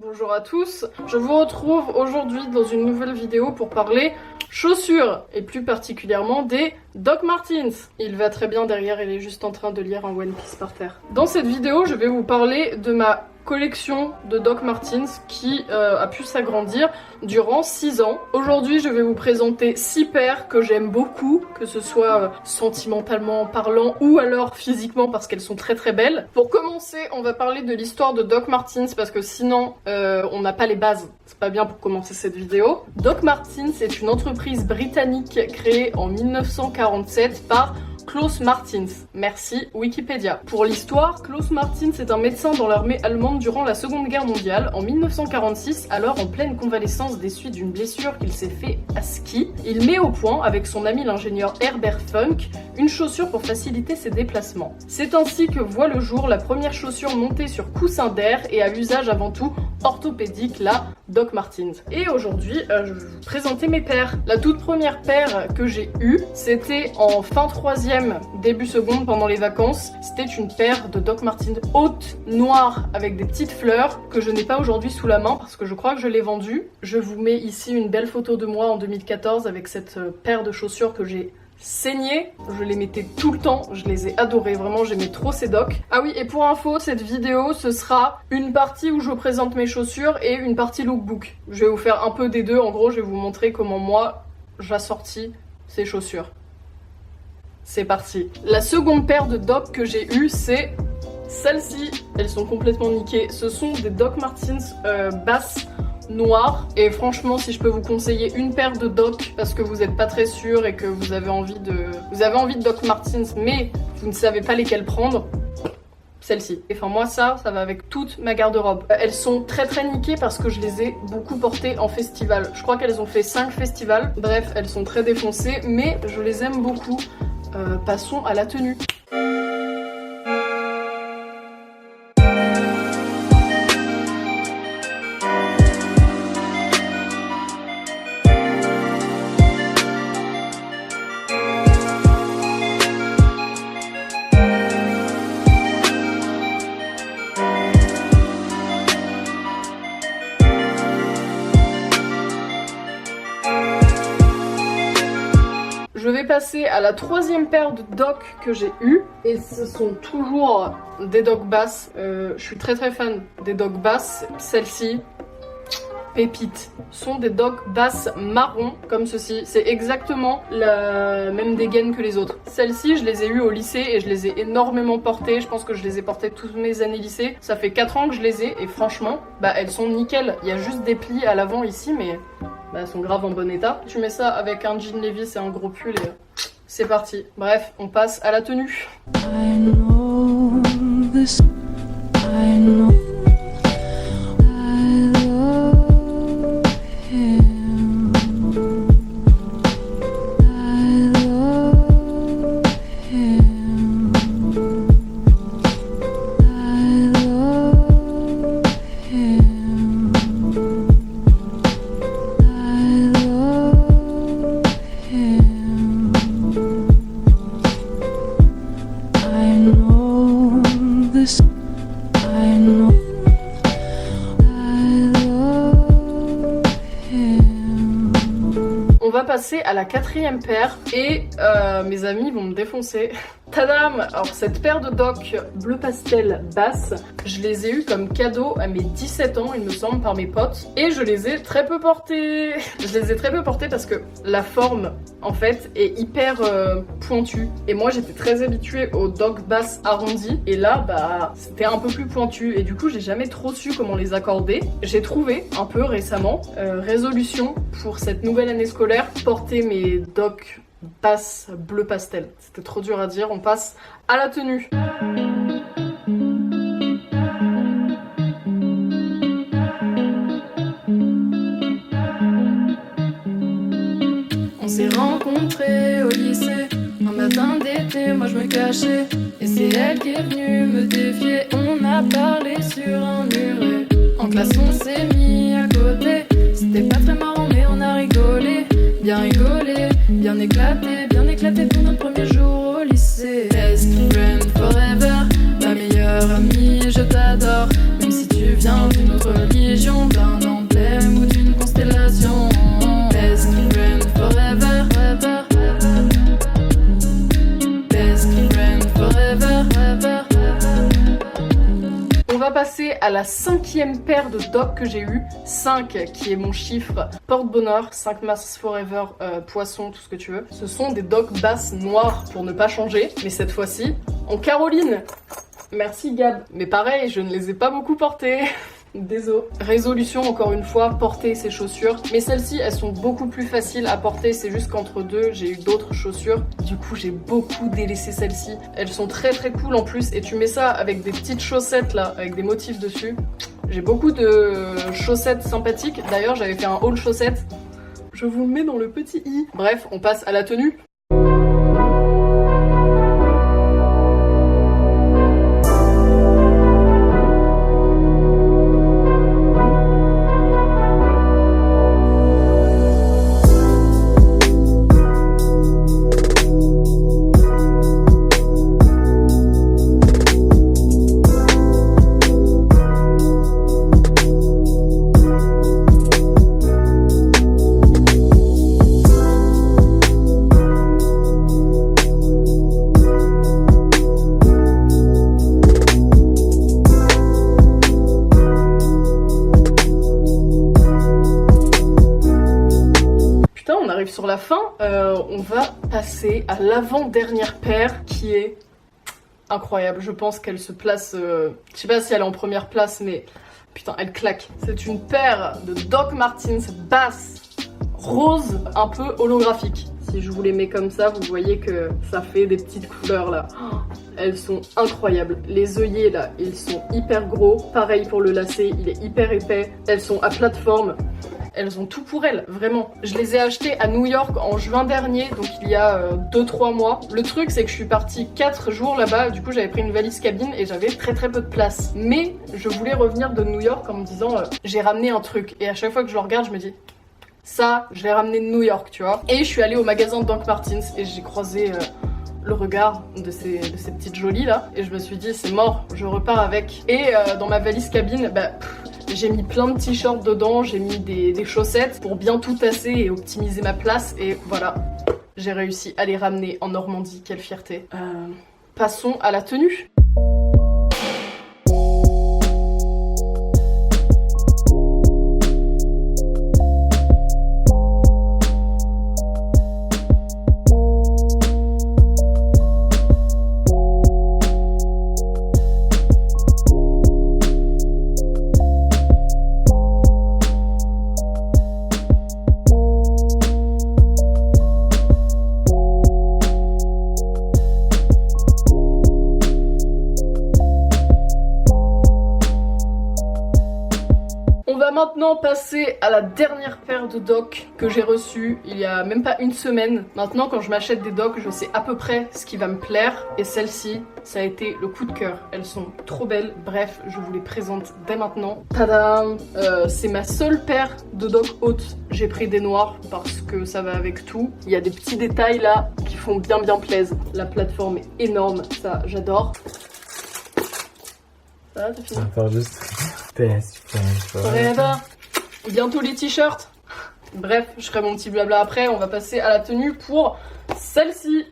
Bonjour à tous, je vous retrouve aujourd'hui dans une nouvelle vidéo pour parler chaussures et plus particulièrement des Doc Martens. Il va très bien derrière, il est juste en train de lire un One Piece par terre. Dans cette vidéo, je vais vous parler de ma collection de Doc Martens qui a pu s'agrandir durant 6 ans. Aujourd'hui, je vais vous présenter 6 paires que j'aime beaucoup, que ce soit sentimentalement parlant ou alors physiquement parce qu'elles sont très très belles. Pour commencer, on va parler de l'histoire de Doc Martens parce que sinon on n'a pas les bases. C'est pas bien pour commencer cette vidéo. Doc Martens est une entreprise britannique créée en 1947 par Klaus Martens. Merci Wikipédia. Pour l'histoire, Klaus Martens est un médecin dans l'armée allemande durant la Seconde Guerre mondiale. En 1946, alors en pleine convalescence des suites d'une blessure qu'il s'est fait à ski, il met au point, avec son ami l'ingénieur Herbert Funk, une chaussure pour faciliter ses déplacements. C'est ainsi que voit le jour la première chaussure montée sur coussin d'air et à usage avant tout orthopédique, la Doc Martens. Et aujourd'hui, je vais vous présenter mes paires. La toute première paire que j'ai eue, c'était en fin 3e, début seconde pendant les vacances. C'était une paire de Doc Martens haute, noire, avec des petites fleurs que je n'ai pas aujourd'hui sous la main parce que je crois que je l'ai vendue. Je vous mets ici une belle photo de moi en 2014 avec cette paire de chaussures que j'ai saignées. Je les mettais tout le temps, je les ai adorées, vraiment j'aimais trop ces docs. Ah oui, et pour info, cette vidéo ce sera une partie où je vous présente mes chaussures et une partie lookbook. Je vais vous faire un peu des deux, en gros je vais vous montrer comment moi j'assortis ces chaussures. C'est parti. La seconde paire de docs que j'ai eue, c'est celles-ci. Elles sont complètement niquées. Ce sont des Doc Martens basses noires. Et franchement, si je peux vous conseiller une paire de docs parce que vous n'êtes pas très sûr et que vous avez envie de Doc Martens mais vous ne savez pas lesquelles prendre, celle-ci. Et enfin moi ça va avec toute ma garde-robe. Elles sont très très niquées parce que je les ai beaucoup portées en festival. Je crois qu'elles ont fait 5 festivals. Bref, elles sont très défoncées mais je les aime beaucoup. Passons à la tenue. Je vais passer à la troisième paire de docs que j'ai eu et ce sont toujours des docs basses. Je suis très très fan des docs basses. Celles-ci, pépites, sont des docs basses marron comme ceci. C'est exactement la même dégaine que les autres. Celles-ci, je les ai eues au lycée et je les ai énormément portées. Je pense que je les ai portées toutes mes années lycée. Ça fait 4 ans que je les ai et franchement, elles sont nickel. Il y a juste des plis à l'avant ici mais elles sont grave en bon état. Tu mets ça avec un jean Levi's et un gros pull et c'est parti. Bref, on passe à la tenue. On va passer à la quatrième paire et mes amis vont me défoncer. Tadam! Alors cette paire de docs bleu pastel basse, je les ai eu comme cadeau à mes 17 ans il me semble par mes potes et je les ai très peu portées. Je les ai très peu portées parce que la forme en fait est hyper pointue et moi j'étais très habituée aux docs basses arrondies et là c'était un peu plus pointu et du coup j'ai jamais trop su comment les accorder. J'ai trouvé un peu récemment résolution pour cette nouvelle année scolaire, porter mes docs basses bleu pastel. C'était trop dur à dire, on passe à la tenue. On s'est rencontrés au lycée, un matin d'été, moi je me cachais et c'est elle qui est venue me défier. On a parlé sur un muret, en classe on s'est mis à côté. C'était pas très marrant mais on a rigolé, bien rigolé, bien éclaté pour notre premier jour au lycée. Best friend forever, ma meilleure amie, je t'adore, même si tu viens d'une d'une religion, d'un emblème ou d'une constellation. Best friend forever, ever. Best friend forever, ever. On va passer à la 5e paire de docks que j'ai eu. 5 qui est mon chiffre porte-bonheur, 5 masses forever, poisson, tout ce que tu veux. Ce sont des docks basses noires pour ne pas changer, mais cette fois-ci en Caroline. Merci Gab. Mais pareil, je ne les ai pas beaucoup portées. Désolé. Résolution, encore une fois, porter ces chaussures. Mais celles-ci, elles sont beaucoup plus faciles à porter. C'est juste qu'entre deux, j'ai eu d'autres chaussures. Du coup, j'ai beaucoup délaissé celles-ci. Elles sont très très cool en plus. Et tu mets ça avec des petites chaussettes là, avec des motifs dessus. J'ai beaucoup de chaussettes sympathiques. D'ailleurs, j'avais fait un haul chaussettes. Je vous le mets dans le petit i. Bref, on passe à la tenue. Sur la fin, on va passer à l'avant-dernière paire qui est incroyable. Je pense qu'elle se place, je sais pas si elle est en première place, mais putain, elle claque. C'est une paire de Doc Martens basses, rose, un peu holographique. Si je vous les mets comme ça, vous voyez que ça fait des petites couleurs là. Elles sont incroyables. Les œillets là, ils sont hyper gros. Pareil pour le lacet, il est hyper épais. Elles sont à plateforme. Elles ont tout pour elles, vraiment. Je les ai achetées à New York en juin dernier, donc il y a 2-3 mois. Le truc, c'est que je suis partie 4 jours là-bas, du coup j'avais pris une valise cabine et j'avais très très peu de place. Mais je voulais revenir de New York en me disant, j'ai ramené un truc. Et à chaque fois que je le regarde, je me dis, ça, je l'ai ramené de New York, tu vois. Et je suis allée au magasin de Doc Martens et j'ai croisé le regard de ces petites jolies là. Et je me suis dit, c'est mort, je repars avec. Et dans ma valise cabine, j'ai mis plein de t-shirts dedans, j'ai mis des chaussettes pour bien tout tasser et optimiser ma place. Et voilà, j'ai réussi à les ramener en Normandie, quelle fierté. Passons à la tenue. Maintenant passer à la dernière paire de docks que j'ai reçue il y a même pas une semaine. Maintenant quand je m'achète des docks, je sais à peu près ce qui va me plaire et celle-ci, ça a été le coup de cœur. Elles sont trop belles, bref, je vous les présente dès maintenant. Tadam! C'est ma seule paire de docks hautes. J'ai pris des noirs parce que ça va avec tout. Il y a des petits détails là qui font bien plaisir. La plateforme est énorme, ça j'adore. Ça, t'as fini? Encore juste best friend forever. Bientôt les t-shirts. Bref, je ferai mon petit blabla après. On va passer à la tenue pour celle-ci.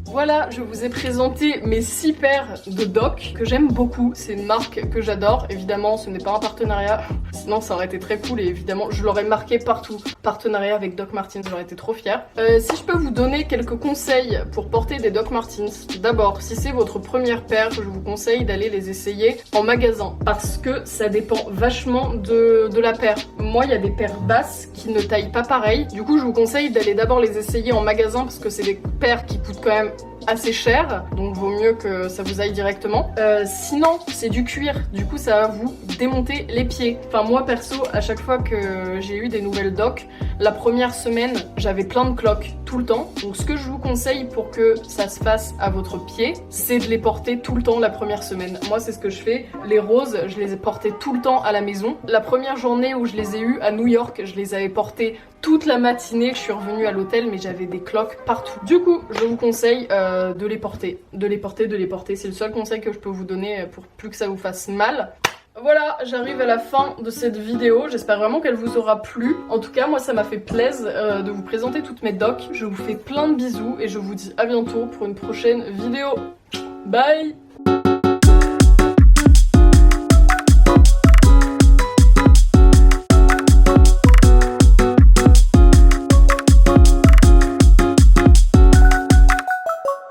Voilà, je vous ai présenté mes 6 paires de docks que j'aime beaucoup. C'est une marque que j'adore. Évidemment, ce n'est pas un partenariat. Sinon, ça aurait été très cool et évidemment, je l'aurais marqué partout. Partenariat avec Doc Martens, j'aurais été trop fière. Si je peux vous donner quelques conseils pour porter des Doc Martens. D'abord, si c'est votre première paire, je vous conseille d'aller les essayer en magasin. Parce que ça dépend vachement de la paire. Moi, il y a des paires basses qui ne taillent pas pareil. Du coup, je vous conseille d'aller d'abord les essayer en magasin parce que c'est des paires qui coûtent quand même assez cher, donc vaut mieux que ça vous aille directement. Sinon, c'est du cuir, du coup ça va vous démonter les pieds. Enfin moi perso, à chaque fois que j'ai eu des nouvelles docks, la première semaine, j'avais plein de cloques tout le temps. Donc ce que je vous conseille pour que ça se fasse à votre pied, c'est de les porter tout le temps la première semaine. Moi c'est ce que je fais. Les roses, je les ai portées tout le temps à la maison. La première journée où je les ai eues à New York, je les avais portées toute la matinée. Je suis revenue à l'hôtel mais j'avais des cloques partout. Du coup, je vous conseille de les porter. De les porter. C'est le seul conseil que je peux vous donner pour plus que ça vous fasse mal. Voilà, j'arrive à la fin de cette vidéo, j'espère vraiment qu'elle vous aura plu. En tout cas, moi ça m'a fait plaisir de vous présenter toutes mes docks. Je vous fais plein de bisous et je vous dis à bientôt pour une prochaine vidéo. Bye!